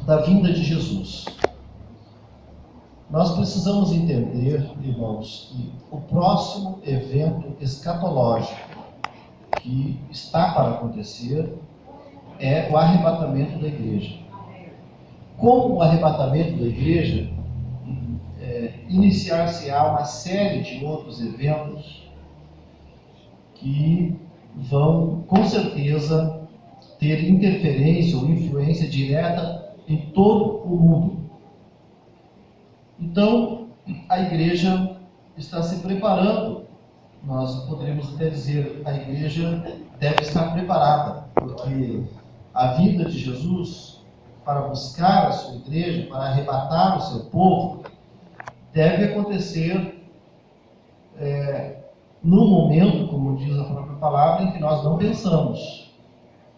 da vinda de Jesus. Nós precisamos entender, irmãos, que o próximo evento escatológico que está para acontecer é o arrebatamento da igreja. Com o arrebatamento da igreja, iniciar-se-á uma série de outros eventos que vão, com certeza, ter interferência ou influência direta em todo o mundo. Então, a igreja está se preparando. Nós poderíamos até dizer, a igreja deve estar preparada, porque a vinda de Jesus para buscar a sua igreja, para arrebatar o seu povo, deve acontecer num momento, como diz a própria palavra, em que nós não pensamos.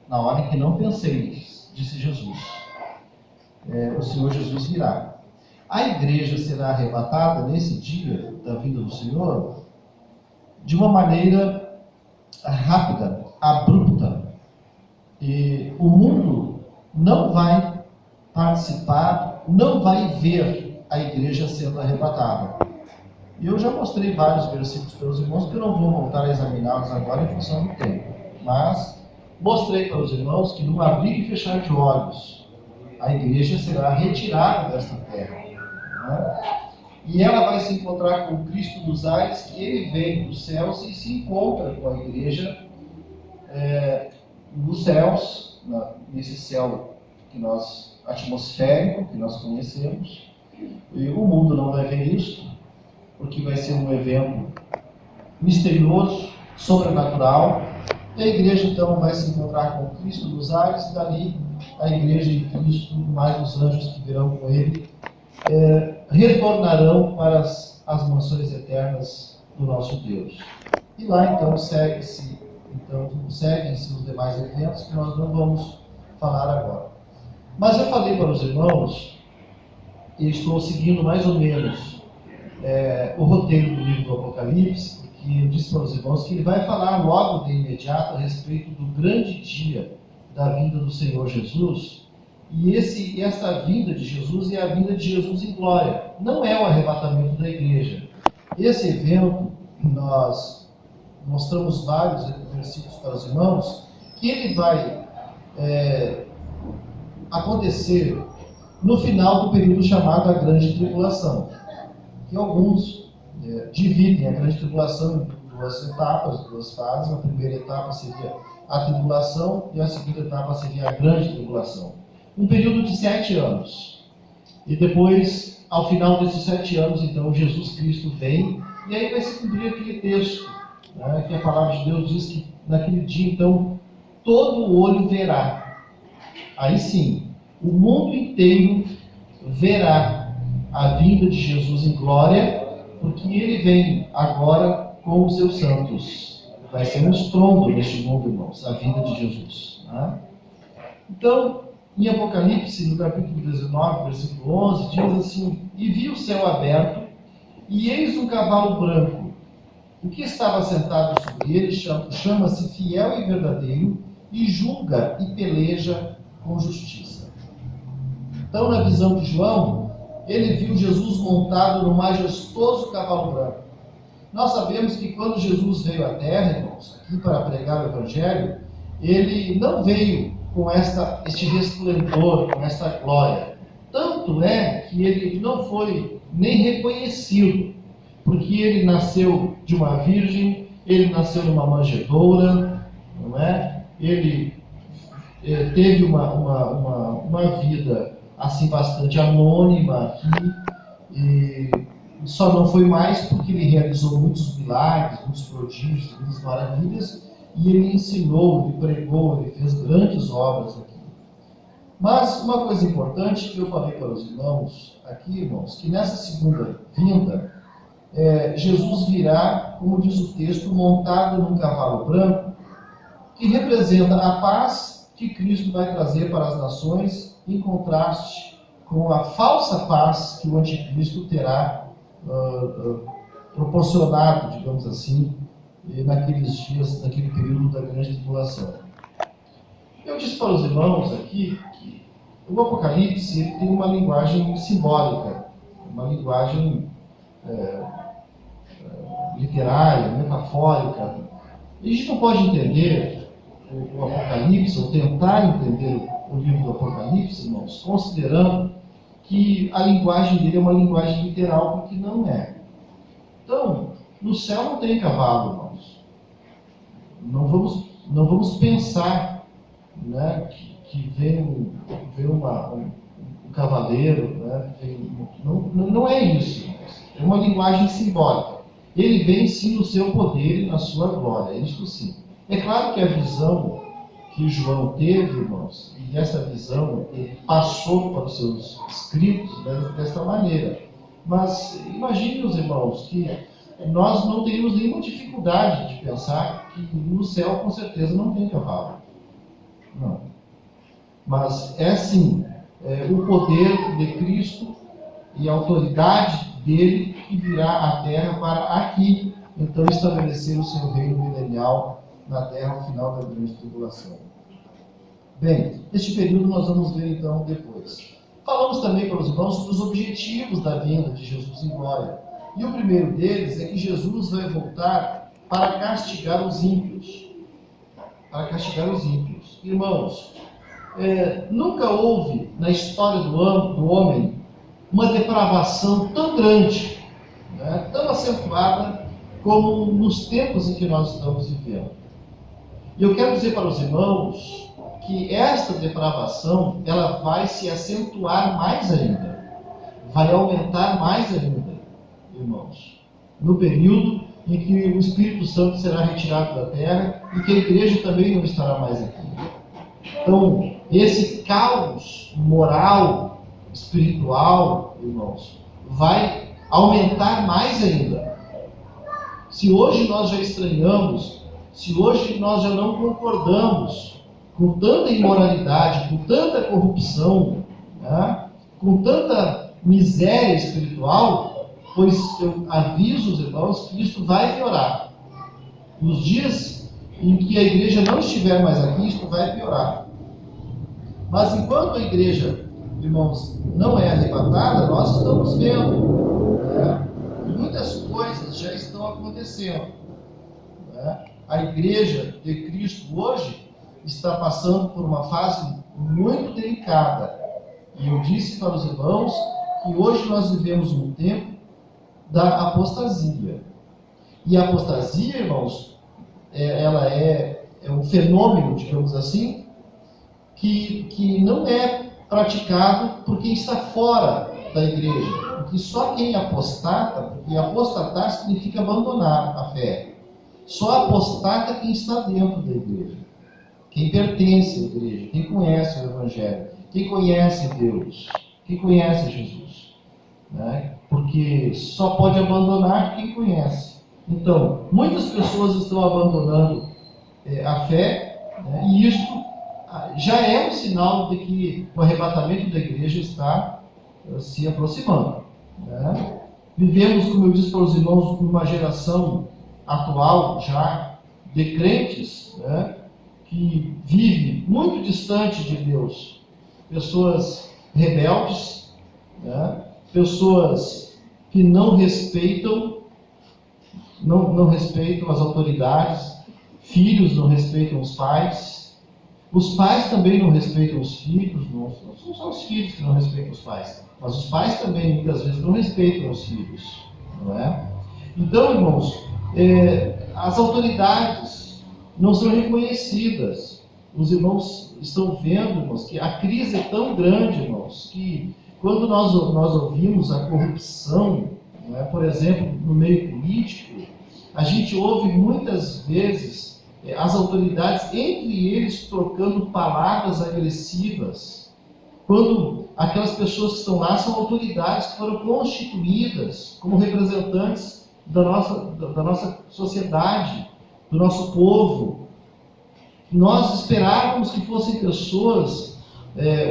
Na hora em que não penseis, disse Jesus. O Senhor Jesus virá. A igreja será arrebatada nesse dia da vinda do Senhor de uma maneira rápida, abrupta. E o mundo não vai participar, não vai ver a igreja sendo arrebatada. E eu já mostrei vários versículos para os irmãos, que eu não vou voltar a examiná-los agora em função do tempo. Mas mostrei para os irmãos que num abrir e fechar de olhos, a igreja será retirada desta terra. Né? E ela vai se encontrar com o Cristo dos ares, que ele vem dos céus e se encontra com a igreja nos céus, nesse céu que nós, atmosférico, que nós conhecemos. E o mundo não vai ver isso, porque vai ser um evento misterioso, sobrenatural. E a igreja então vai se encontrar com o Cristo dos ares, e dali a igreja e Cristo, mais os anjos que virão com ele, retornarão para as mansões eternas do nosso Deus. E lá então seguem-se os demais eventos que nós não vamos falar agora. Mas eu falei para os irmãos, e estou seguindo mais ou menos o roteiro do livro do Apocalipse, porque eu disse para os irmãos que ele vai falar logo de imediato a respeito do grande dia da vinda do Senhor Jesus. E esta vinda de Jesus é a vinda de Jesus em glória. Não é o arrebatamento da igreja. Esse evento, nós mostramos vários versículos para os irmãos, que ele vai acontecer no final do período chamado a Grande Tribulação. Que alguns dividem a Grande Tribulação em duas etapas, duas fases. A primeira etapa seria a tribulação e a segunda etapa seria a Grande Tribulação. Um período de 7 anos. E depois, ao final desses 7 anos, então, Jesus Cristo vem, e aí vai se cumprir aquele texto, né, que a palavra de Deus diz que naquele dia, então, todo o olho verá. Aí sim, o mundo inteiro verá a vinda de Jesus em glória, porque ele vem agora com os seus santos. Vai ser um estrondo neste mundo, irmãos, a vinda de Jesus. Né? Então, em Apocalipse, no capítulo 19, versículo 11, diz assim: E vi o céu aberto, e eis um cavalo branco. O que estava sentado sobre ele chama-se Fiel e Verdadeiro, e julga e peleja com justiça. Então, na visão de João, ele viu Jesus montado no majestoso cavalo branco. Nós sabemos que quando Jesus veio à terra, irmãos, aqui para pregar o Evangelho, ele não veio com este resplendor, com esta glória. Tanto é que ele não foi nem reconhecido, porque ele nasceu de uma virgem, ele nasceu numa manjedoura, não é? Ele teve uma vida assim bastante anônima aqui, e só não foi mais porque ele realizou muitos milagres, muitos prodígios, muitas maravilhas, e ele ensinou, ele pregou, ele fez grandes obras aqui. Mas uma coisa importante que eu falei para os irmãos aqui, irmãos, que nessa segunda vinda, Jesus virá, como diz o texto, montado num cavalo branco, que representa a paz que Cristo vai trazer para as nações, em contraste com a falsa paz que o anticristo terá proporcionado, digamos assim, naqueles dias, naquele período da grande tribulação. Eu disse para os irmãos aqui que O Apocalipse ele tem uma linguagem simbólica, uma linguagem literária, metafórica. A gente não pode entender o Apocalipse, ou tentar entender o livro do Apocalipse, irmãos, considerando que a linguagem dele é uma linguagem literal, porque não é. Então, no céu não tem cavalo, irmãos. Não vamos pensar, né, que vem um cavaleiro, né, não é isso. É uma linguagem simbólica. Ele vem sim no seu poder e na sua glória, isso sim. É claro que a visão que João teve, irmãos, e essa visão ele passou para os seus escritos desta maneira. Mas imagine, os irmãos, que nós não teríamos nenhuma dificuldade de pensar que no céu com certeza não tem cavalo. Não. Mas é sim o poder de Cristo e a autoridade dele que virá à terra para aqui, então, estabelecer o seu reino milenial na terra ao final da grande tribulação. Bem, este período nós vamos ver então depois. Falamos também para os irmãos sobre os objetivos da vinda de Jesus em glória. E o primeiro deles é que Jesus vai voltar para castigar os ímpios. Para castigar os ímpios. Irmãos, nunca houve na história do homem uma depravação tão grande, né, tão acentuada como nos tempos em que nós estamos vivendo. E eu quero dizer para os irmãos que esta depravação ela vai se acentuar mais ainda, vai aumentar mais ainda, irmãos, no período em que o Espírito Santo será retirado da terra e que a igreja também não estará mais aqui. Então, esse caos moral, espiritual, irmãos, vai aumentar mais ainda. Se hoje nós já estranhamos, se hoje nós já não concordamos com tanta imoralidade, com tanta corrupção, né, com tanta miséria espiritual, pois eu aviso os irmãos que isso vai piorar. Nos dias em que a igreja não estiver mais aqui, isso vai piorar. Mas enquanto a igreja, irmãos, não é arrebatada, nós estamos vendo, né, muitas coisas já estão acontecendo. Né? A igreja de Cristo hoje está passando por uma fase muito delicada. E eu disse para os irmãos que hoje nós vivemos um tempo da apostasia. E a apostasia, irmãos, ela é um fenômeno, digamos assim, que não é praticado por quem está fora da igreja. Porque só quem apostata, porque apostatar significa abandonar a fé. Só apostata quem está dentro da igreja. Quem pertence à igreja, quem conhece o Evangelho, quem conhece Deus, quem conhece Jesus. Né? Porque só pode abandonar quem conhece. Então, muitas pessoas estão abandonando a fé, né? E isso já é um sinal de que o arrebatamento da igreja está se aproximando. Né? Vivemos, como eu disse para os irmãos, numa geração atual já de crentes, né, que vive muito distante de Deus. Pessoas rebeldes, né, pessoas que não respeitam as autoridades, filhos não respeitam os pais também não respeitam os filhos, não são só os filhos que não respeitam os pais, mas os pais também muitas vezes não respeitam os filhos, não é? Então, irmãos, as autoridades não são reconhecidas. Os irmãos estão vendo, irmãos, que a crise é tão grande, irmãos, que quando nós ouvimos a corrupção, né, por exemplo, no meio político, a gente ouve muitas vezes as autoridades, entre eles, trocando palavras agressivas, quando aquelas pessoas que estão lá são autoridades que foram constituídas como representantes da nossa sociedade, do nosso povo. Nós esperávamos que fossem pessoas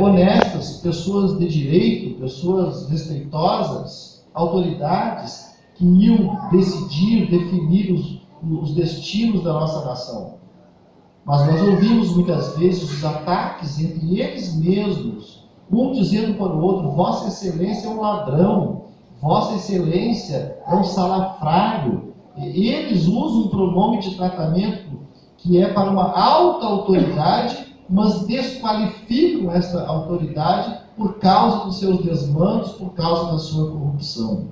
honestas, pessoas de direito, pessoas respeitosas, autoridades que iam decidir, definir os destinos da nossa nação. Mas nós ouvimos muitas vezes os ataques entre eles mesmos, um dizendo para o outro: Vossa Excelência é um ladrão, Vossa Excelência é um salafrário. Eles usam um pronome de tratamento que é para uma alta autoridade, mas desqualificam essa autoridade por causa dos seus desmandos, por causa da sua corrupção.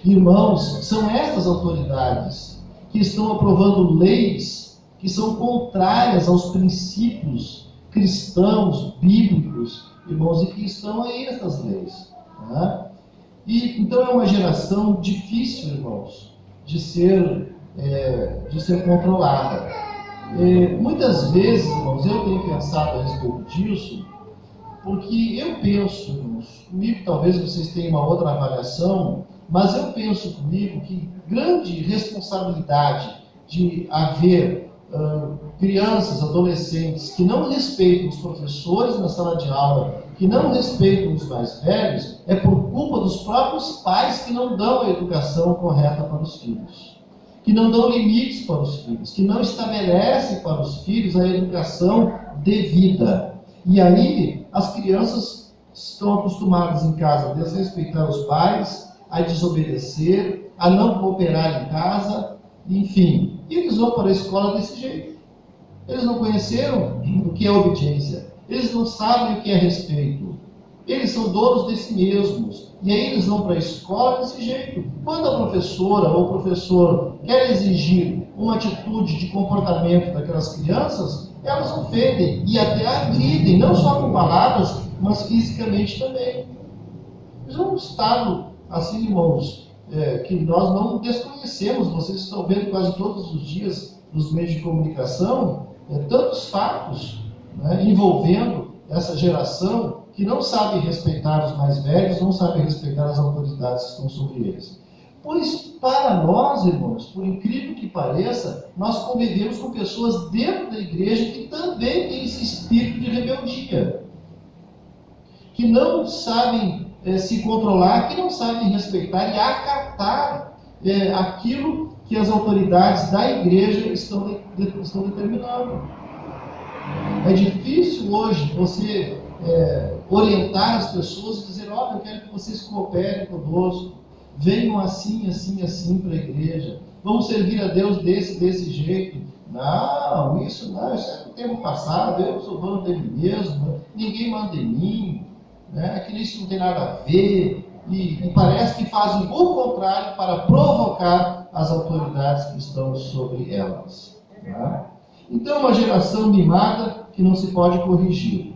Irmãos, são essas autoridades que estão aprovando leis que são contrárias aos princípios cristãos, bíblicos, irmãos, e que estão aí essas leis. Né? E então é uma geração difícil, irmãos, de ser controlada. Muitas vezes, irmãos, eu tenho pensado a respeito disso, porque eu penso, irmãos, comigo talvez vocês tenham uma outra avaliação, mas eu penso comigo que grande responsabilidade de haver crianças, adolescentes que não respeitam os professores na sala de aula, que não respeitam os mais velhos, é por culpa dos próprios pais que não dão a educação correta para os filhos, que não dão limites para os filhos, que não estabelecem para os filhos a educação devida. E aí as crianças estão acostumadas em casa a desrespeitar os pais, a desobedecer, a não cooperar em casa, enfim. E eles vão para a escola desse jeito. Eles não conheceram o que é obediência. Eles não sabem o que é respeito. Eles são donos de si mesmos. E aí eles vão para a escola desse jeito. Quando a professora ou o professor quer exigir uma atitude de comportamento daquelas crianças, elas ofendem e até agridem, não só com palavras, mas fisicamente também. Isso é um estado, assim, irmãos, que nós não desconhecemos. Vocês estão vendo quase todos os dias nos meios de comunicação tantos fatos, né, envolvendo essa geração que não sabe respeitar os mais velhos, não sabe respeitar as autoridades que estão sobre eles. Pois para nós, irmãos, por incrível que pareça, nós convivemos com pessoas dentro da igreja que também têm esse espírito de rebeldia, que não sabem se controlar, que não sabem respeitar e acatar aquilo que as autoridades da igreja estão determinando. É difícil hoje você orientar as pessoas e dizer: olha, eu quero que vocês cooperem conosco, venham assim, assim, assim para a igreja, vamos servir a Deus desse jeito. Não, isso é do tempo passado, eu sou dono de mim mesmo, ninguém manda em mim, né? Aquilo isso não tem nada a ver, e parece que fazem o contrário para provocar as autoridades que estão sobre elas. Né? Então, uma geração mimada que não se pode corrigir.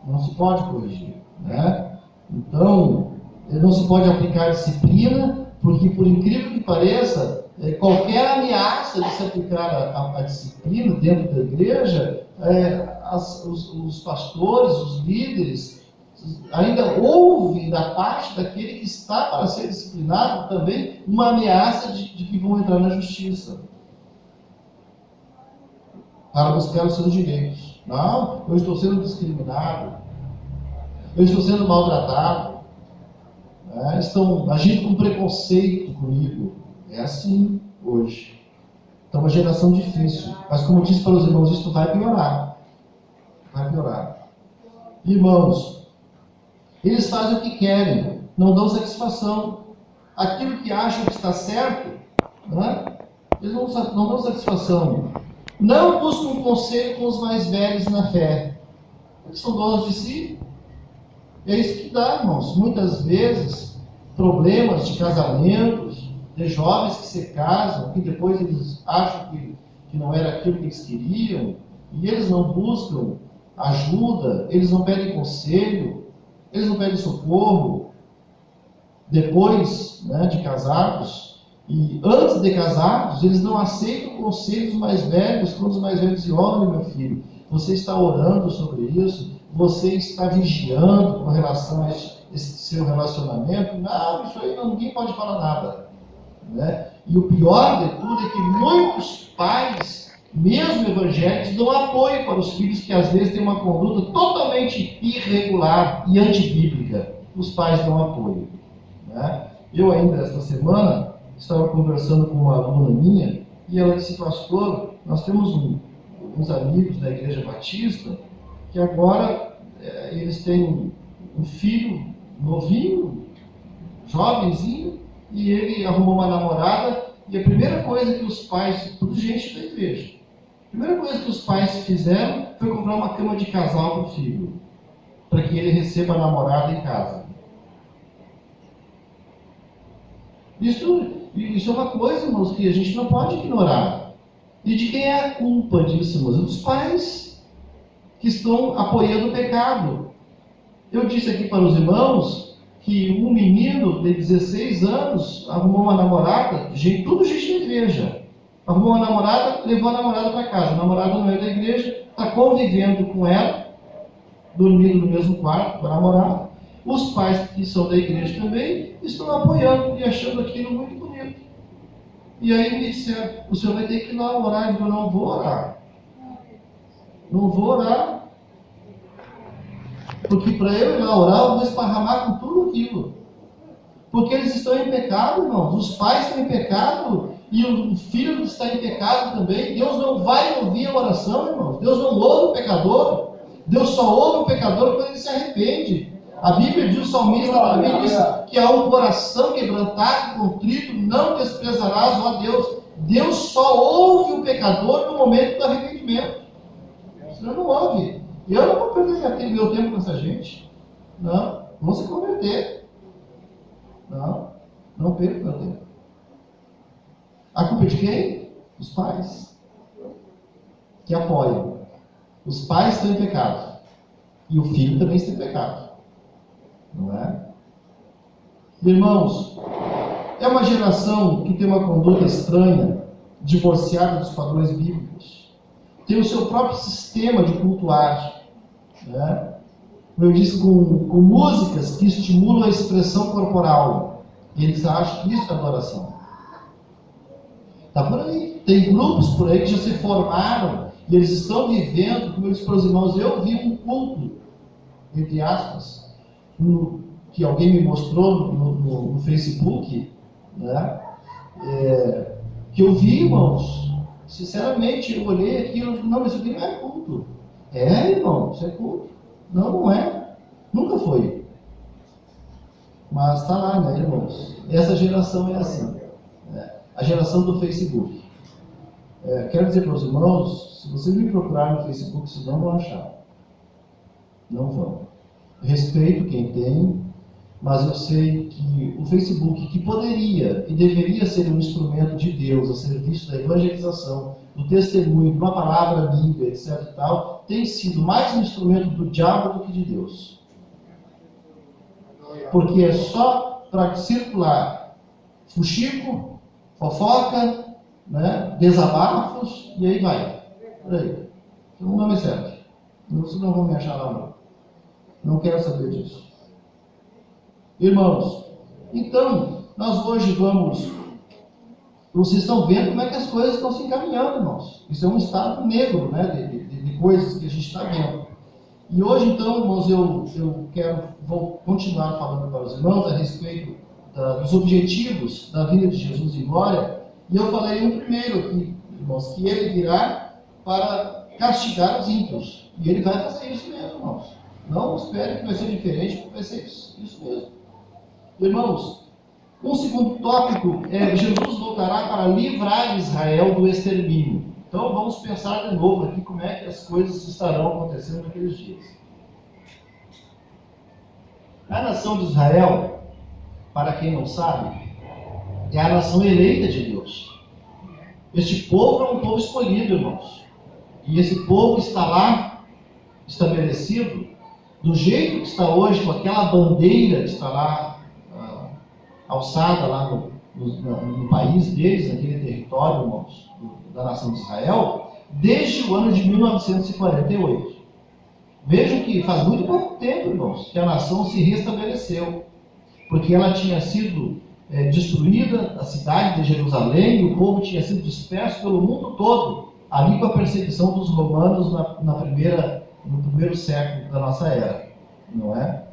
Não se pode corrigir. Né? Então, não se pode aplicar disciplina, porque, por incrível que pareça, qualquer ameaça de se aplicar a disciplina dentro da igreja, os pastores, os líderes, ainda ouvem da parte daquele que está para ser disciplinado também uma ameaça de que vão entrar na justiça para buscar os seus direitos. Não, eu estou sendo discriminado, eu estou sendo maltratado, né? Estão agindo com preconceito comigo. É assim hoje. Então, uma geração difícil. Mas, como eu disse para os irmãos, isso vai piorar. Vai piorar. Irmãos, eles fazem o que querem, não dão satisfação. Aquilo que acham que está certo, né? Eles não dão satisfação. Não buscam conselho com os mais velhos na fé. Eles são donos de si. É isso que dá, irmãos. Muitas vezes, problemas de casamentos, de jovens que se casam, que depois eles acham que não era aquilo que eles queriam, e eles não buscam ajuda, eles não pedem conselho, eles não pedem socorro, depois, né, de casados. E antes de casados, eles não aceitam o conselho dos mais velhos, quando os mais velhos dizem: olha, meu filho, você está orando sobre isso, você está vigiando com relação a esse seu relacionamento. Não, isso aí ninguém pode falar nada. Né? E o pior de tudo é que muitos pais, mesmo evangélicos, dão apoio para os filhos que às vezes têm uma conduta totalmente irregular e antibíblica. Os pais dão apoio. Né? Eu ainda, esta semana, estava conversando com uma aluna minha e ela disse: pastor, nós temos uns amigos da Igreja Batista que agora eles têm um filho novinho, jovenzinho, e ele arrumou uma namorada, e a primeira coisa que os pais, tudo gente da igreja, a primeira coisa que os pais fizeram foi comprar uma cama de casal para o filho, para que ele receba a namorada em casa. Isso é uma coisa, irmãos, que a gente não pode ignorar. E de quem é a culpa disso, irmãos? Dos pais que estão apoiando o pecado. Eu disse aqui para os irmãos que um menino de 16 anos arrumou uma namorada, tudo gente da igreja. Arrumou uma namorada, levou a namorada para casa. A namorada não é da igreja, está convivendo com ela, dormindo no mesmo quarto com a namorada. Os pais que são da igreja também estão apoiando e achando aquilo muito bonito. E aí me disseram, o senhor vai ter que ir lá orar. Eu digo, não vou orar. Não vou orar. Porque para eu ir lá orar, eu vou esparramar com tudo aquilo. Porque eles estão em pecado, irmãos. Os pais estão em pecado e o filho está em pecado também. Deus não vai ouvir a oração, irmãos. Deus não ouve o pecador. Deus só ouve o pecador quando ele se arrepende. A Bíblia diz, o salmista também diz que há um coração quebrantado, contrito, não desprezarás, ó Deus. Deus só ouve o pecador no momento do arrependimento. Senão não ouve. Eu não vou perder meu tempo com essa gente. Não, vão se converter. Não perca meu tempo. A culpa é de quem? Os pais. Que apoiam. Os pais estão em pecado. E o filho também está em pecado. Não é? Irmãos, é uma geração que tem uma conduta estranha, divorciada dos padrões bíblicos. Tem o seu próprio sistema de cultuar. Né? Como eu disse, com músicas que estimulam a expressão corporal. E eles acham que isso é adoração. Está por aí. Tem grupos por aí que já se formaram e eles estão vivendo, como eu disse para os irmãos, eu vi um culto, entre aspas, que alguém me mostrou no Facebook, né? Que eu vi, irmãos, sinceramente, eu olhei aquilo, não, mas isso aqui não é culto. É, irmão, isso é culto. Não, não é. Nunca foi. Mas está lá, né, irmãos? Essa geração é assim. A geração do Facebook. Quero dizer para os irmãos, se vocês me procurarem no Facebook, vocês não vão achar. Não vão. Respeito quem tem, mas eu sei que o Facebook, que poderia e deveria ser um instrumento de Deus a serviço da evangelização, do testemunho, de uma palavra amiga, etc. e tal, tem sido mais um instrumento do diabo do que de Deus. Porque é só para circular fuxico, fofoca, né, desabafos, e aí vai. Por aí. Então não me serve. Vocês não vão me achar lá, não. Não quero saber disso. Irmãos, então, nós hoje vamos... Vocês estão vendo como é que as coisas estão se encaminhando, irmãos. Isso é um estado negro, né, de coisas que a gente está vendo. E hoje, então, irmãos, vou continuar falando para os irmãos a respeito dos objetivos da vinda de Jesus em glória. E eu falei um primeiro aqui, irmãos, que ele virá para castigar os ímpios. E ele vai fazer isso mesmo, irmãos. Não espere que vai ser diferente, porque vai ser isso mesmo. Irmãos, um segundo tópico é Jesus voltará para livrar Israel do extermínio. Então vamos pensar de novo aqui como é que as coisas estarão acontecendo naqueles dias. A nação de Israel, para quem não sabe, é a nação eleita de Deus. Este povo é um povo escolhido, irmãos. E esse povo está lá, estabelecido, do jeito que está hoje, com aquela bandeira que está lá, alçada lá no país deles, naquele território, irmãos, da nação de Israel, desde o ano de 1948. Vejam que faz muito pouco tempo, irmãos, que a nação se restabeleceu, porque ela tinha sido destruída, a cidade de Jerusalém, e o povo tinha sido disperso pelo mundo todo, ali com a perseguição dos romanos no primeiro século da nossa era, não é?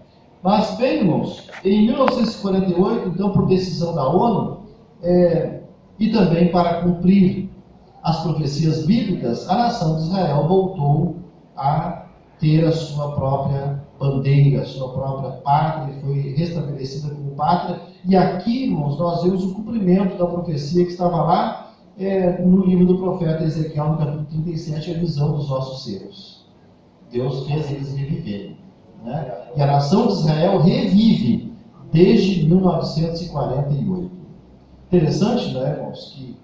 Mas, bem, irmãos, em 1948, então, por decisão da ONU, e também para cumprir as profecias bíblicas, a nação de Israel voltou a ter a sua própria bandeira, a sua própria pátria, foi restabelecida como pátria. E aqui, irmãos, nós vemos o cumprimento da profecia que estava lá no livro do profeta Ezequiel, no capítulo 37, a visão dos ossos secos. Deus fez eles reviverem, né? E a nação de Israel revive desde 1948. Interessante, né, irmãos, que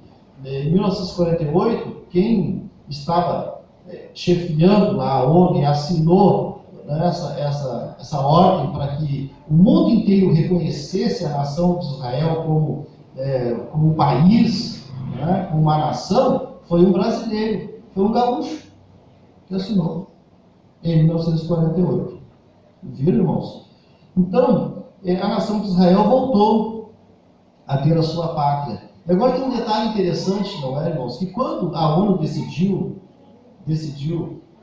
em 1948, quem estava chefiando lá a ONU e assinou, né, essa ordem para que o mundo inteiro reconhecesse a nação de Israel como um país, né, como uma nação, foi um brasileiro, foi um gaúcho que assinou em 1948. Viram, irmãos? Então, a nação de Israel voltou a ter a sua pátria. E agora tem um detalhe interessante, não é, irmãos? Que quando a ONU decidiu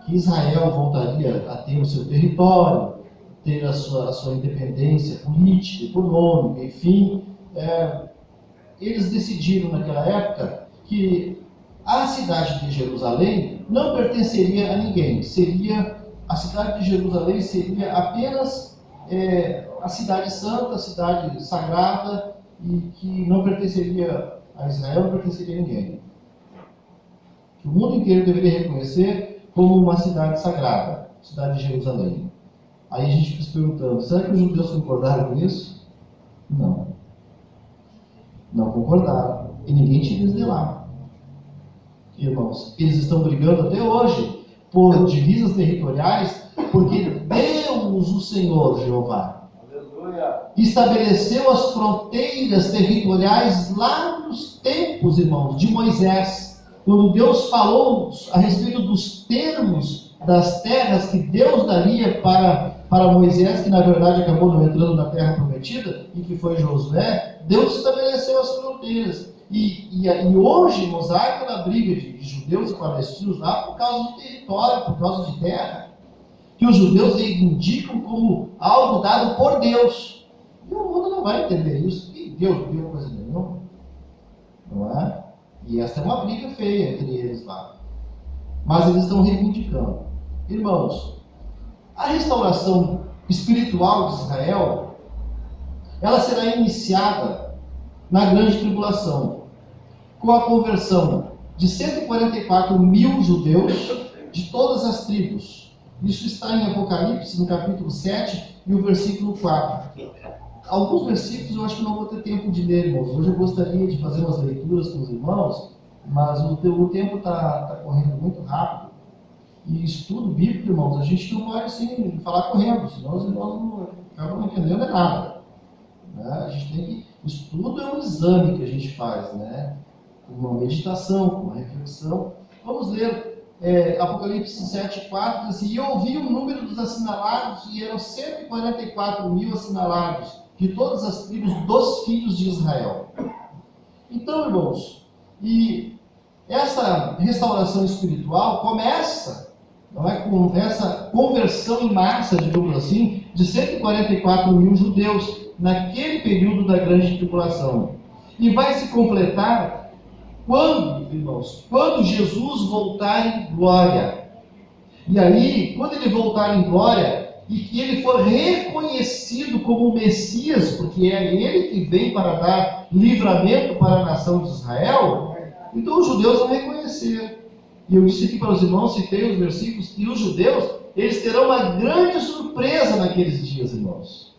que Israel voltaria a ter o seu território, ter a sua independência política, econômica, enfim, eles decidiram naquela época que a cidade de Jerusalém não pertenceria a ninguém. A cidade de Jerusalém seria apenas a cidade santa, a cidade sagrada, e que não pertenceria a Israel, não pertenceria a ninguém. Que o mundo inteiro deveria reconhecer como uma cidade sagrada, a cidade de Jerusalém. Aí a gente fica se perguntando, será que os judeus concordaram com isso? Não. Não concordaram. E ninguém tira eles de lá. Irmãos, eles estão brigando até hoje por divisas territoriais, porque Deus, o Senhor, Jeová, estabeleceu as fronteiras territoriais lá nos tempos, irmãos, de Moisés. Quando Deus falou a respeito dos termos das terras que Deus daria para Moisés, que na verdade acabou não entrando na terra prometida, e que foi Josué, Deus estabeleceu as fronteiras. E hoje, irmãos, há aquela briga de judeus e palestinos lá por causa de território, por causa de terra, que os judeus reivindicam como algo dado por Deus. E o mundo não vai entender isso. E Deus deu coisa nenhuma. Não é? E essa é uma briga feia entre eles lá. Mas eles estão reivindicando. Irmãos, a restauração espiritual de Israel, ela será iniciada na grande tribulação, com a conversão de 144 mil judeus de todas as tribos. Isso está em Apocalipse, no capítulo 7 e o versículo 4. Alguns versículos eu acho que não vou ter tempo de ler, irmãos. Hoje eu gostaria de fazer umas leituras com os irmãos, mas o tempo está correndo muito rápido. E estudo bíblico, irmãos, a gente não pode assim falar correndo, senão os irmãos não acabam não entendendo nada. Né? A gente tem que... Estudo é um exame que a gente faz, né? Uma meditação, uma reflexão. Vamos ler Apocalipse 7,4, diz assim: e eu ouvi o número dos assinalados, e eram 144 mil assinalados, de todas as tribos dos filhos de Israel. Então, irmãos, e essa restauração espiritual começa, não é, com essa conversão em massa, digamos assim, de 144 mil judeus, naquele período da grande tribulação. E vai se completar quando, irmãos? Quando Jesus voltar em glória. E aí, quando ele voltar em glória, e que ele for reconhecido como o Messias, porque é ele que vem para dar livramento para a nação de Israel, então os judeus vão reconhecer. E eu disse aqui para os irmãos, citei os versículos, e os judeus, eles terão uma grande surpresa naqueles dias, irmãos.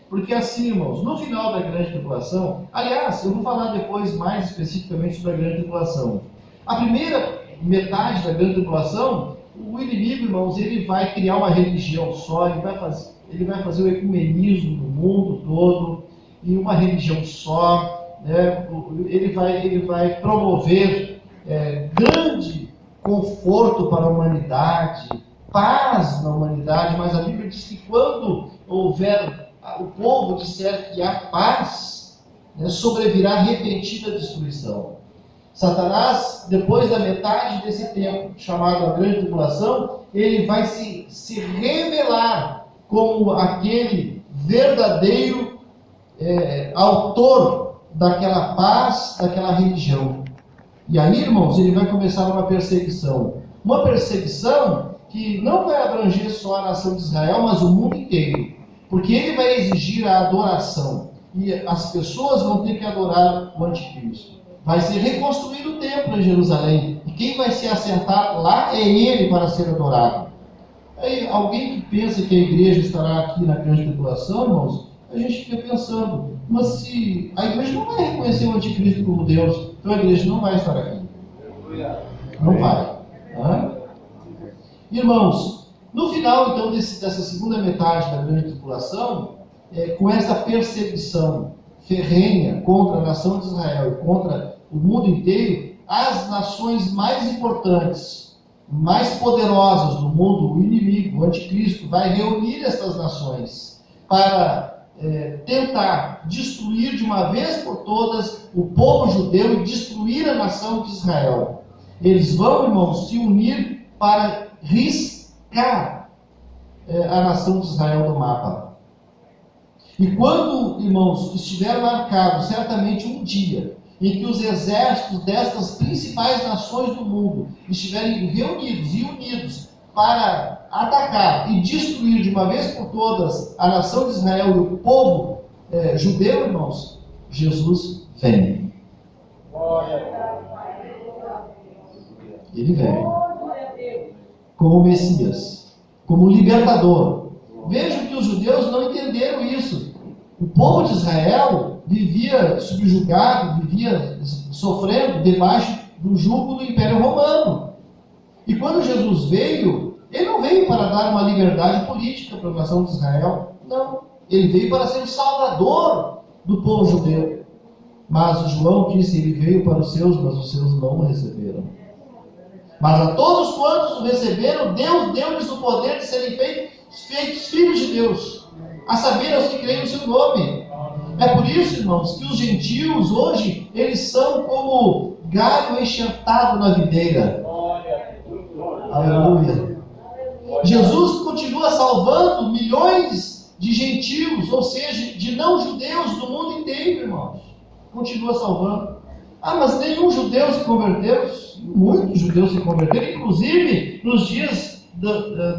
Porque assim, irmãos, no final da grande tribulação, aliás, eu vou falar depois mais especificamente sobre a grande tribulação. A primeira metade da grande tribulação, o inimigo, irmãos, ele vai criar uma religião só, ele vai fazer o ecumenismo no mundo todo, e uma religião só, né? Ele vai promover grande conforto para a humanidade, paz na humanidade, mas a Bíblia diz que quando houver o povo disser que há paz, né, sobrevirá repentina destruição. Satanás, depois da metade desse tempo, chamado a grande tribulação, ele vai se revelar como aquele verdadeiro autor daquela paz, daquela religião. E aí, irmãos, ele vai começar uma perseguição. Uma perseguição que não vai abranger só a nação de Israel, mas o mundo inteiro. Porque ele vai exigir a adoração. E as pessoas vão ter que adorar o anticristo. Vai ser reconstruído o templo em Jerusalém. E quem vai se assentar lá é ele para ser adorado. Aí, alguém que pensa que a igreja estará aqui na grande tribulação, irmãos, a gente fica pensando, mas se a igreja não vai reconhecer o anticristo como Deus, então a igreja não vai estar aqui. Não vai. Irmãos, no final então dessa segunda metade da grande tribulação, com essa perseguição ferrenha contra a nação de Israel e contra o mundo inteiro, as nações mais importantes, mais poderosas do mundo, o inimigo, o anticristo, vai reunir essas nações para tentar destruir de uma vez por todas o povo judeu e destruir a nação de Israel. Eles vão, irmãos, se unir para riscar a nação de Israel do mapa. E quando, irmãos, estiver marcado certamente um dia em que os exércitos destas principais nações do mundo estiverem reunidos e unidos para atacar e destruir de uma vez por todas a nação de Israel e o povo judeu, irmãos, Jesus vem. Ele vem como Messias, como libertador. Vejam que os judeus não entenderam isso. O povo de Israel vivia subjugado, vivia sofrendo debaixo do jugo do Império Romano. E quando Jesus veio, ele não veio para dar uma liberdade política para a nação de Israel. Não. Ele veio para ser o salvador do povo judeu. Mas o João disse, ele veio para os seus, mas os seus não o receberam. Mas a todos quantos o receberam, Deus deu-lhes o poder de serem feitos filhos de Deus, a saber, aos que creem no seu nome. É por isso, irmãos, que os gentios hoje, eles são como galho enxertado na videira. Aleluia. Jesus continua salvando milhões de gentios, ou seja, de não-judeus do mundo inteiro, irmãos. Continua salvando. Mas nenhum judeu se converteu. Muitos judeus se converteram, inclusive nos dias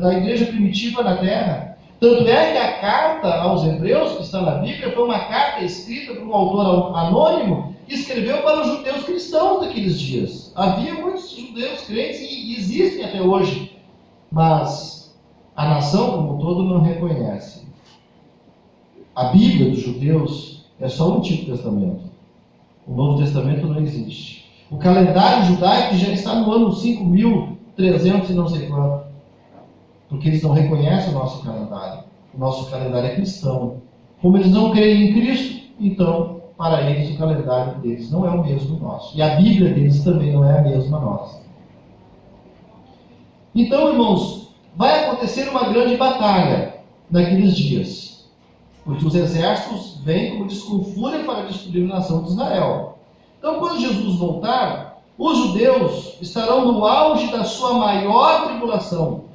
da igreja primitiva na terra. Tanto é que a carta aos Hebreus, que está na Bíblia, foi uma carta escrita por um autor anônimo que escreveu para os judeus cristãos daqueles dias. Havia muitos judeus crentes e existem até hoje, mas a nação como um todo não reconhece. A Bíblia dos judeus é só o Antigo Testamento. O Novo Testamento não existe. O calendário judaico já está no ano 5.300 e não sei quanto. Porque eles não reconhecem o nosso calendário. O nosso calendário é cristão. Como eles não creem em Cristo, então, para eles, o calendário deles não é o mesmo nosso. E a Bíblia deles também não é a mesma nossa. Então, irmãos, vai acontecer uma grande batalha naqueles dias. Porque os exércitos vêm, como diz, com fúria para destruir a nação de Israel. Então, quando Jesus voltar, os judeus estarão no auge da sua maior tribulação,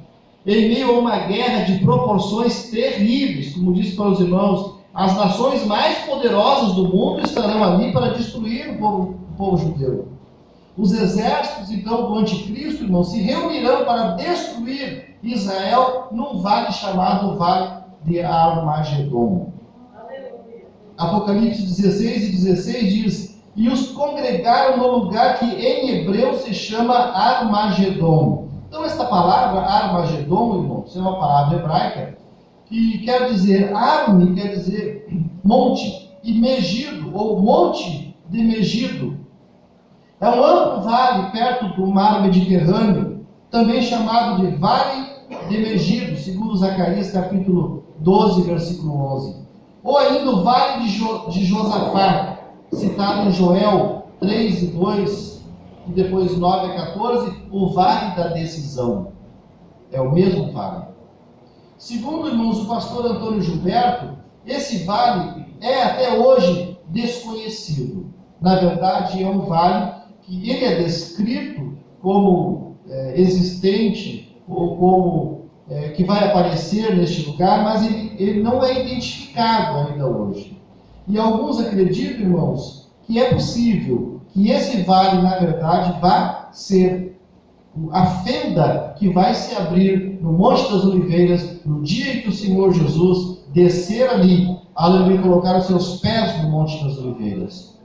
em meio a uma guerra de proporções terríveis. Como disse para os irmãos, as nações mais poderosas do mundo estarão ali para destruir o povo judeu. Os exércitos, então, do anticristo, irmãos, se reunirão para destruir Israel num vale chamado Vale de Armagedon. Apocalipse 16 e 16 diz: e os congregaram no lugar que em hebreu se chama Armagedon. Então esta palavra Armagedon, irmãos, é uma palavra hebraica que quer dizer, Arme quer dizer monte, e Megido, ou monte de Megido. É um amplo vale perto do mar Mediterrâneo, também chamado de Vale de Megido, segundo Zacarias capítulo 12, versículo 11. Ou ainda o Vale de Josafá, citado em Joel 3 e 2, e depois 9 a 14, o Vale da Decisão. É o mesmo vale. Segundo, irmãos, o pastor Antônio Gilberto, esse vale é até hoje desconhecido. Na verdade, é um vale que ele é descrito como existente, ou como que vai aparecer neste lugar, mas ele não é identificado ainda hoje. E alguns acreditam, irmãos, que é possível que esse vale, na verdade, vá ser a fenda que vai se abrir no Monte das Oliveiras, no dia em que o Senhor Jesus descer ali, aleluia, colocar os seus pés no Monte das Oliveiras.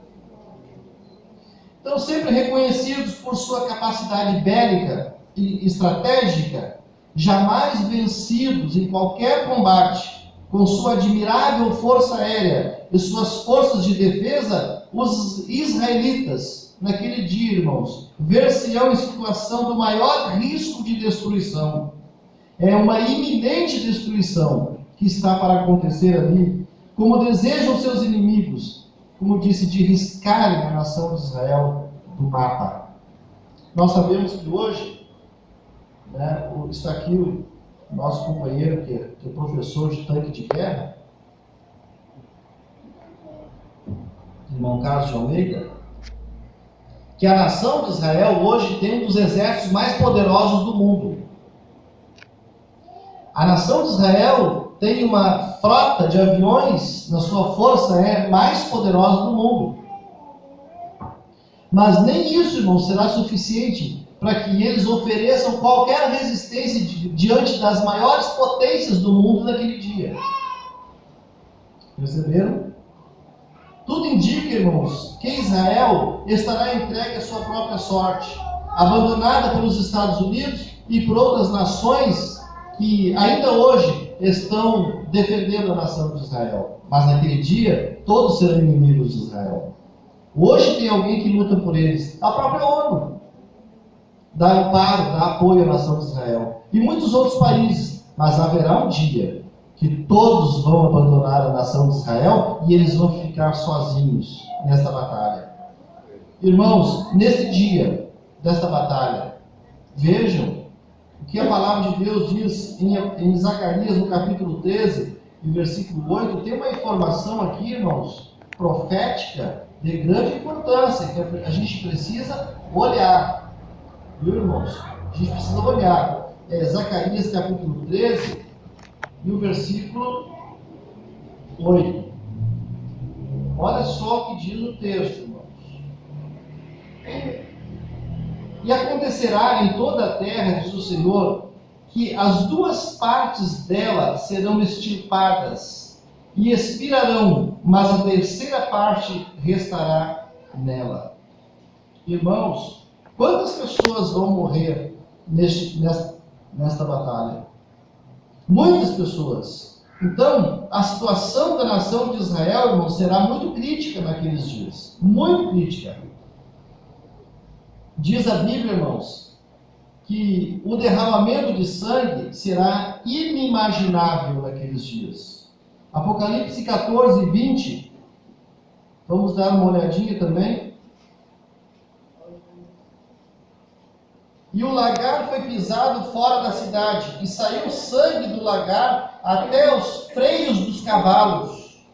Então, sempre reconhecidos por sua capacidade bélica e estratégica, jamais vencidos em qualquer combate, com sua admirável força aérea e suas forças de defesa, os israelitas, naquele dia, irmãos, ver-se-ão em situação do maior risco de destruição. É uma iminente destruição que está para acontecer ali, como desejam seus inimigos, como disse, de riscarem a nação de Israel do mapa. Nós sabemos que hoje, né, está aqui o nosso companheiro, que é professor de tanque de guerra, irmão Carlos de Almeida, que a nação de Israel hoje tem um dos exércitos mais poderosos do mundo. A nação de Israel tem uma frota de aviões na sua força mais poderosa do mundo. Mas nem isso, irmão, será suficiente para que eles ofereçam qualquer resistência diante das maiores potências do mundo naquele dia. Perceberam? Tudo indica, irmãos, que Israel estará entregue à sua própria sorte, abandonada pelos Estados Unidos e por outras nações que ainda hoje estão defendendo a nação de Israel. Mas naquele dia, todos serão inimigos de Israel. Hoje tem alguém que luta por eles, a própria ONU. Dá amparo, dá apoio à nação de Israel. E muitos outros países. Mas haverá um dia que todos vão abandonar a nação de Israel e eles vão ficar sozinhos nesta batalha. Irmãos, neste dia desta batalha, vejam o que a palavra de Deus diz em Zacarias, no capítulo 13, e versículo 8. Tem uma informação aqui, irmãos, profética, de grande importância, que a gente precisa olhar. Viu, irmãos? A gente precisa olhar. Zacarias, capítulo 13, e o versículo 8. Olha só o que diz o texto, irmãos. E acontecerá em toda a terra, diz o Senhor, que as duas partes dela serão extirpadas e expirarão, mas a terceira parte restará nela. Irmãos, quantas pessoas vão morrer nesta batalha? Muitas pessoas. Então, a situação da nação de Israel, irmãos, será muito crítica naqueles dias. Muito crítica. Diz a Bíblia, irmãos, que o derramamento de sangue será inimaginável naqueles dias. Apocalipse 14, 20. Vamos dar uma olhadinha também. E o lagar foi pisado fora da cidade, e saiu sangue do lagar até os freios dos cavalos,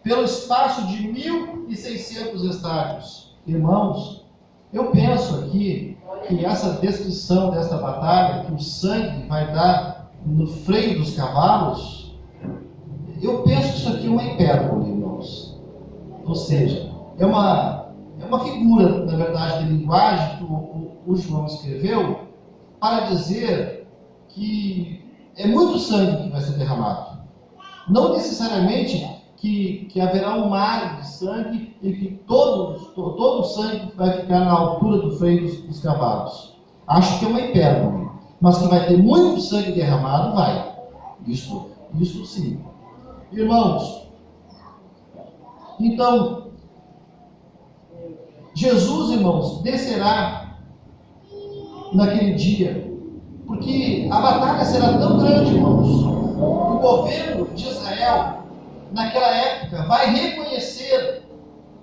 pelo espaço de 1.600 estádios. Irmãos, eu penso aqui que essa descrição desta batalha, que o sangue vai dar no freio dos cavalos, eu penso que isso aqui é uma hipérbole, irmãos. Ou seja, é uma figura, na verdade, de linguagem que o João escreveu para dizer que é muito sangue que vai ser derramado. Não necessariamente que haverá um mar de sangue e que todo o sangue vai ficar na altura do freio dos cavalos. Acho que é uma hipérbole. Mas que vai ter muito sangue derramado, vai. Isso sim. Irmãos, então, Jesus, irmãos, descerá naquele dia, porque a batalha será tão grande, irmãos, que o governo de Israel, naquela época, vai reconhecer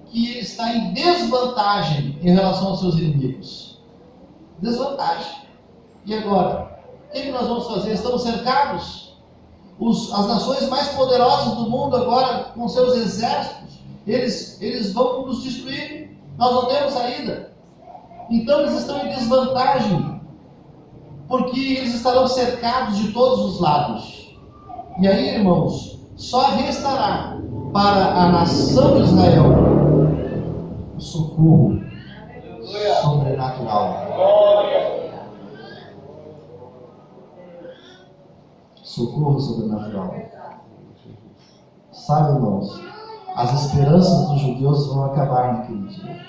que ele está em desvantagem em relação aos seus inimigos. Desvantagem. E agora? O que nós vamos fazer? Estamos cercados. As nações mais poderosas do mundo agora, com seus exércitos, eles vão nos destruir. Nós não temos saída. Então eles estão em desvantagem, porque eles estarão cercados de todos os lados. E aí, irmãos, só restará para a nação de Israel o socorro sobrenatural. socorro sobrenatural. Sabe, irmãos, as esperanças dos judeus vão acabar naquele dia.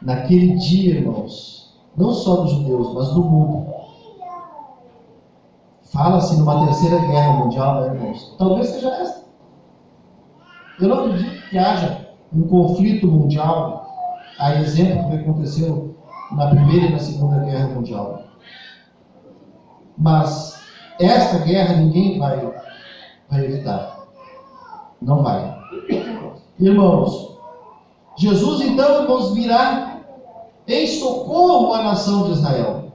Naquele dia, irmãos, não só dos judeus, mas do mundo. Fala-se numa terceira guerra mundial, né, irmãos? Talvez seja esta. Eu não acredito que haja um conflito mundial, a exemplo do que aconteceu na Primeira e na Segunda Guerra Mundial. Mas esta guerra ninguém vai evitar. Não vai. Irmãos, Jesus então, irmãos, virá em socorro à nação de Israel.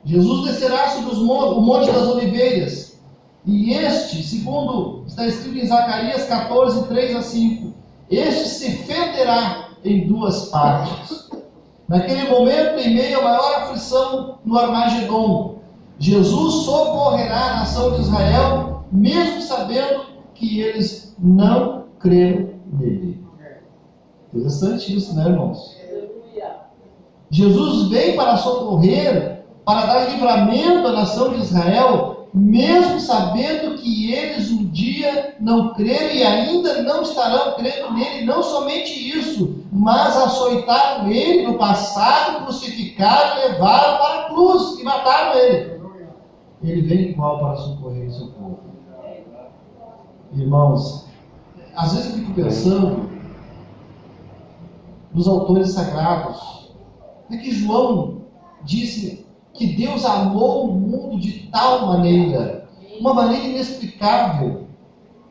Jesus descerá sobre o Monte das Oliveiras. E este, segundo está escrito em Zacarias 14, 3 a 5, este se fenderá em duas partes. Naquele momento, em meio à maior aflição no Armagedon, Jesus socorrerá a nação de Israel, mesmo sabendo que eles não creram nele. Interessante isso, né, irmãos? Jesus vem para socorrer, para dar livramento à nação de Israel, mesmo sabendo que eles um dia não creram e ainda não estarão crendo nele. Não somente isso, mas açoitaram ele no passado, crucificaram, levaram para a cruz e mataram ele. Ele vem igual para socorrer o seu povo. Irmãos, às vezes eu fico pensando nos autores sagrados. É que João disse que Deus amou o mundo de tal maneira, uma maneira inexplicável,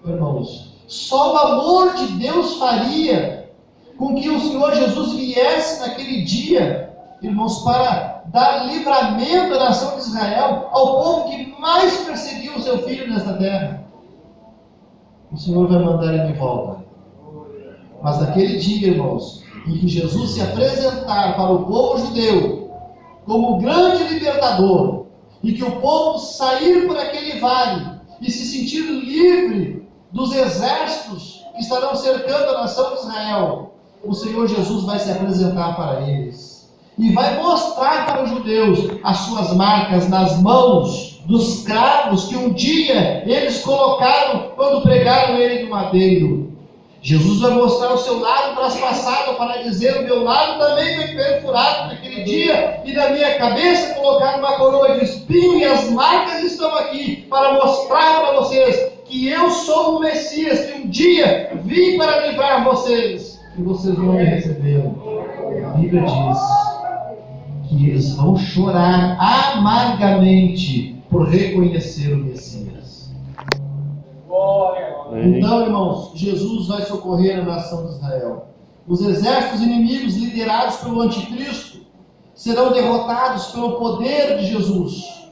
irmãos. Só o amor de Deus faria com que o Senhor Jesus viesse naquele dia, irmãos, para dar livramento à nação de Israel, ao povo que mais perseguiu o seu filho nesta terra. O Senhor vai mandar ele de volta. Mas naquele dia, irmãos, em que Jesus se apresentar para o povo judeu como grande libertador, e que o povo sair por aquele vale e se sentir livre dos exércitos que estarão cercando a nação de Israel, o Senhor Jesus vai se apresentar para eles e vai mostrar para os judeus as suas marcas nas mãos dos cravos que um dia eles colocaram quando pregaram ele no madeiro. Jesus vai mostrar o seu lado traspassado para dizer: o meu lado também foi perfurado naquele dia, e na minha cabeça colocaram uma coroa de espinho, e as marcas estão aqui para mostrar para vocês que eu sou o Messias, que um dia vim para livrar vocês, e vocês não me receberam. A Bíblia diz que eles vão chorar amargamente por reconhecer o Messias. Então, irmãos, Jesus vai socorrer a nação de Israel. Os exércitos inimigos liderados pelo anticristo serão derrotados pelo poder de Jesus.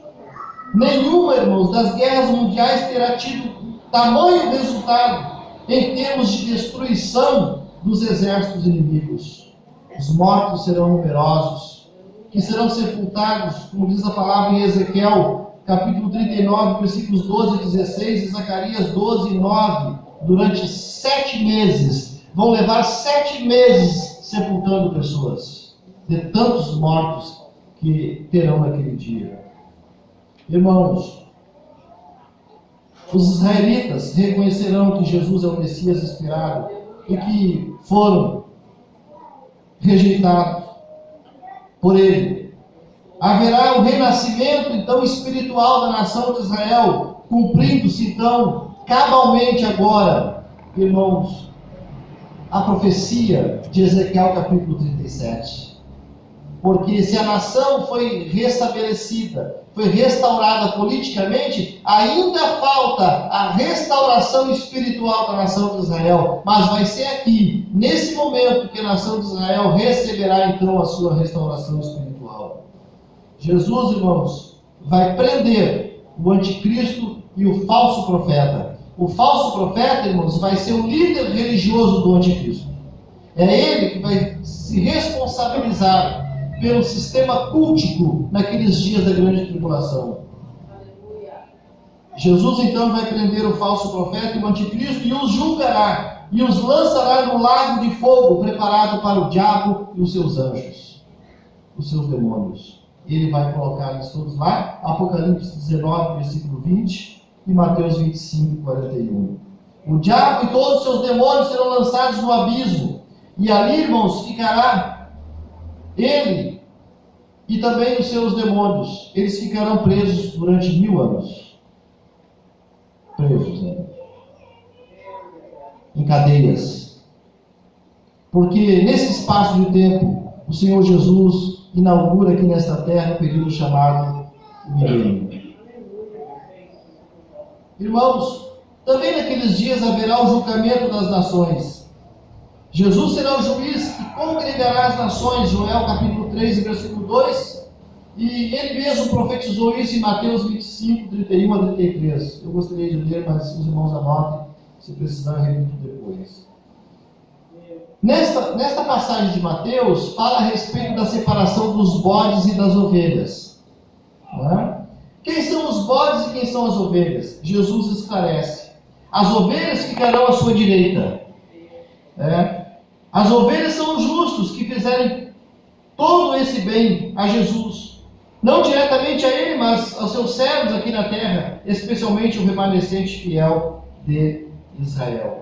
Nenhuma, irmãos, das guerras mundiais terá tido tamanho resultado em termos de destruição dos exércitos inimigos. Os mortos serão numerosos, que serão sepultados, como diz a palavra em Ezequiel, capítulo 39, versículos 12 e 16, e Zacarias 12 e 9, durante 7 meses. Vão levar 7 meses sepultando pessoas, de tantos mortos que terão naquele dia. Irmãos, os israelitas reconhecerão que Jesus é o Messias esperado e que foram rejeitados por ele. Haverá o renascimento, então, espiritual da nação de Israel, cumprindo-se, então, cabalmente agora, irmãos, a profecia de Ezequiel capítulo 37. Porque se a nação foi restabelecida, foi restaurada politicamente, ainda falta a restauração espiritual da nação de Israel. Mas vai ser aqui, nesse momento, que a nação de Israel receberá, então, a sua restauração espiritual. Jesus, irmãos, vai prender o anticristo e o falso profeta. O falso profeta, irmãos, vai ser o líder religioso do anticristo. É ele que vai se responsabilizar pelo sistema cultico naqueles dias da grande tribulação. Jesus, então, vai prender o falso profeta e o anticristo e os julgará e os lançará no lago de fogo preparado para o diabo e os seus anjos, os seus demônios. Ele vai colocar eles todos lá. Apocalipse 19, versículo 20 e Mateus 25, 41. O diabo e todos os seus demônios serão lançados no abismo. E ali, irmãos, ficará ele e também os seus demônios. Eles ficarão presos durante 1000 anos. Presos, né? Em cadeias. Porque nesse espaço de tempo, o Senhor Jesus inaugura aqui nesta terra o período chamado milênio. Irmãos, também naqueles dias haverá o julgamento das nações. Jesus será o juiz que congregará as nações, Joel capítulo 3, versículo 2, e ele mesmo profetizou isso em Mateus 25, 31 a 33. Eu gostaria de ler, mas os irmãos anotem, se precisar eu repito depois. Nesta passagem de Mateus, fala a respeito da separação dos bodes e das ovelhas. Não é? Quem são os bodes e quem são as ovelhas? Jesus esclarece. As ovelhas ficarão à sua direita. As ovelhas são os justos que fizerem todo esse bem a Jesus. Não diretamente a Ele, mas aos seus servos aqui na terra, especialmente o remanescente fiel de Israel.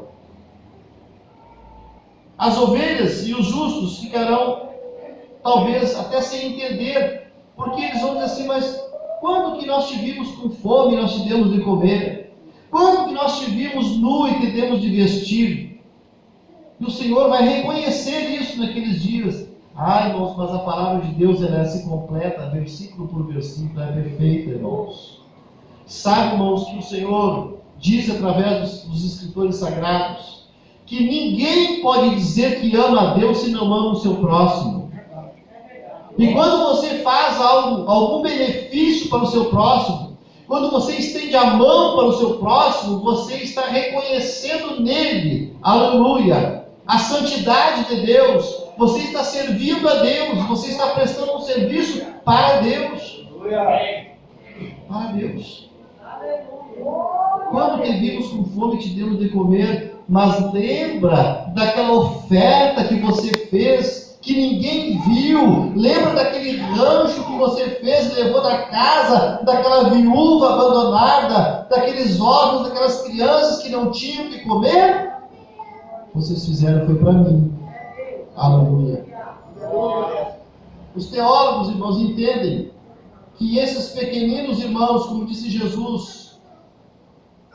As ovelhas e os justos ficarão, talvez, até sem entender, porque eles vão dizer assim, mas quando que nós te vimos com fome e nós te demos de comer? Quando que nós te vimos nu e te demos de vestir? E o Senhor vai reconhecer isso naqueles dias. Irmãos, mas a palavra de Deus ela se completa, versículo por versículo, é perfeita, irmãos. Sabe, irmãos, que o Senhor diz através dos escritores sagrados, que ninguém pode dizer que ama a Deus se não ama o seu próximo. E quando você faz algum benefício para o seu próximo, quando você estende a mão para o seu próximo, você está reconhecendo nele, aleluia, a santidade de Deus. Você está servindo a Deus, você está prestando um serviço para Deus. Para Deus. Quando te vimos com fome, te demos de comer, mas lembra daquela oferta que você fez, que ninguém viu. Lembra daquele rancho que você fez e levou da casa daquela viúva abandonada, daqueles órfãos, daquelas crianças que não tinham o que comer? Vocês fizeram, foi para mim. Aleluia. Os teólogos, irmãos, entendem que esses pequeninos irmãos, como disse Jesus,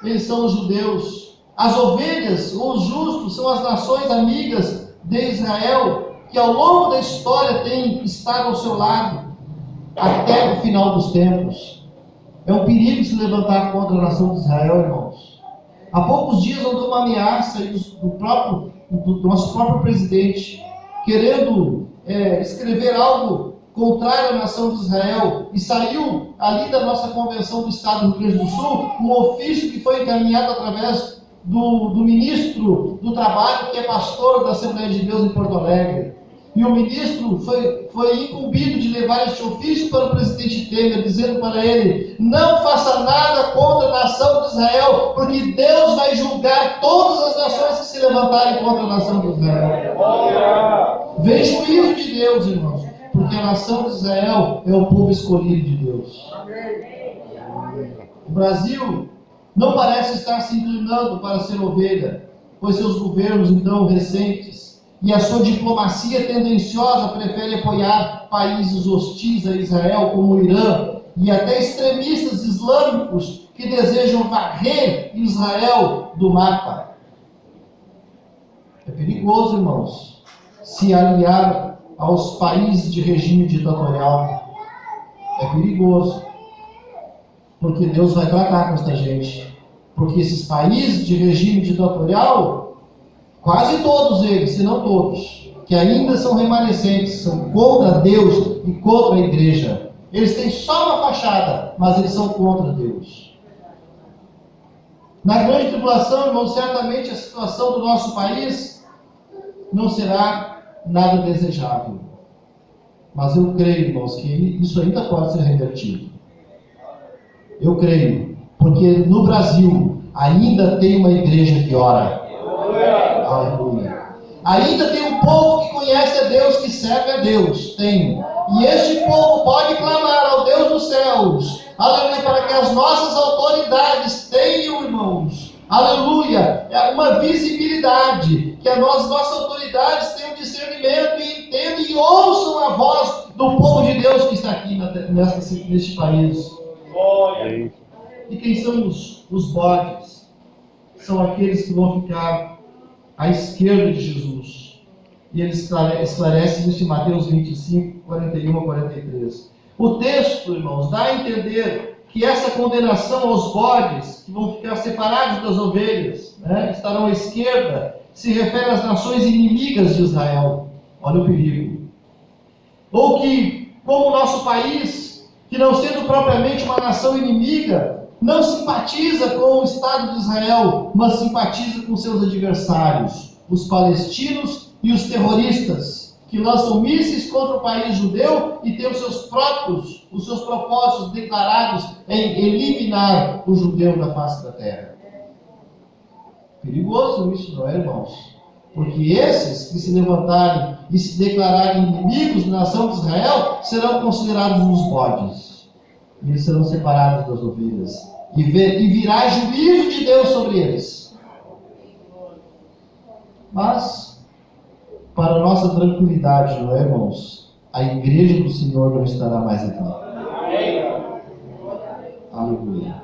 eles são os judeus. As ovelhas, ou os justos, são as nações amigas de Israel, que ao longo da história têm estado ao seu lado, até o final dos tempos. É um perigo se levantar contra a nação de Israel, irmãos. Há poucos dias andou uma ameaça do nosso próprio presidente, querendo escrever algo contrário à nação de Israel, e saiu ali da nossa convenção do Estado do Rio Grande do Sul, um ofício que foi encaminhado através do ministro do Trabalho, que é pastor da Assembleia de Deus em Porto Alegre. E o ministro foi incumbido de levar este ofício para o presidente Temer, dizendo para ele: não faça nada contra a nação de Israel, porque Deus vai julgar todas as nações que se levantarem contra a nação de Israel. Vem juízo de Deus, irmãos, porque a nação de Israel é o povo escolhido de Deus. O Brasil não parece estar se inclinando para ser ovelha, pois seus governos, então, recentes, e a sua diplomacia tendenciosa prefere apoiar países hostis a Israel, como o Irã, e até extremistas islâmicos que desejam varrer Israel do mapa. É perigoso, irmãos, se aliar aos países de regime ditatorial. É perigoso, porque Deus vai tratar com esta gente. Porque esses países de regime ditatorial, quase todos eles, se não todos, que ainda são remanescentes, são contra Deus e contra a igreja. Eles têm só uma fachada, mas eles são contra Deus. Na grande tribulação, irmãos, certamente a situação do nosso país não será nada desejável. Mas eu creio, irmãos, que isso ainda pode ser revertido. Eu creio, porque no Brasil ainda tem uma igreja que ora. Aleluia. Ainda tem um povo que conhece a Deus, que serve a Deus. Tem. E este povo pode clamar ao Deus dos céus, aleluia, para que as nossas autoridades tenham, irmãos, aleluia, uma visibilidade, que nossas autoridades tenham discernimento e entendam e ouçam a voz do povo de Deus que está aqui neste país. E quem são os bodes? São aqueles que vão ficar à esquerda de Jesus. E ele esclarece isso em Mateus 25, 41 a 43. O texto, irmãos, dá a entender que essa condenação aos bodes, que vão ficar separados das ovelhas, estarão à esquerda, se refere às nações inimigas de Israel. Olha o perigo. Ou que, como o nosso país, que não sendo propriamente uma nação inimiga, não simpatiza com o Estado de Israel, mas simpatiza com seus adversários, os palestinos e os terroristas, que lançam mísseis contra o país judeu e têm os seus propósitos declarados em eliminar o judeu da face da terra. Perigoso isso, não é, irmãos? Porque esses que se levantarem e se declararem inimigos da nação de Israel serão considerados os bodes. E eles serão separados das ovelhas. E virá juízo de Deus sobre eles. Mas, para a nossa tranquilidade, não é, irmãos? A igreja do Senhor não estará mais aqui. Aleluia.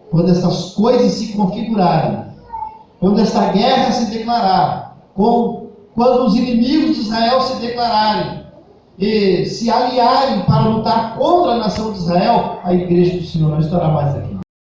Quando essas coisas se configurarem, quando esta guerra se declarar, quando os inimigos de Israel se declararem e se aliarem para lutar contra a nação de Israel, a igreja do Senhor não estará mais aqui.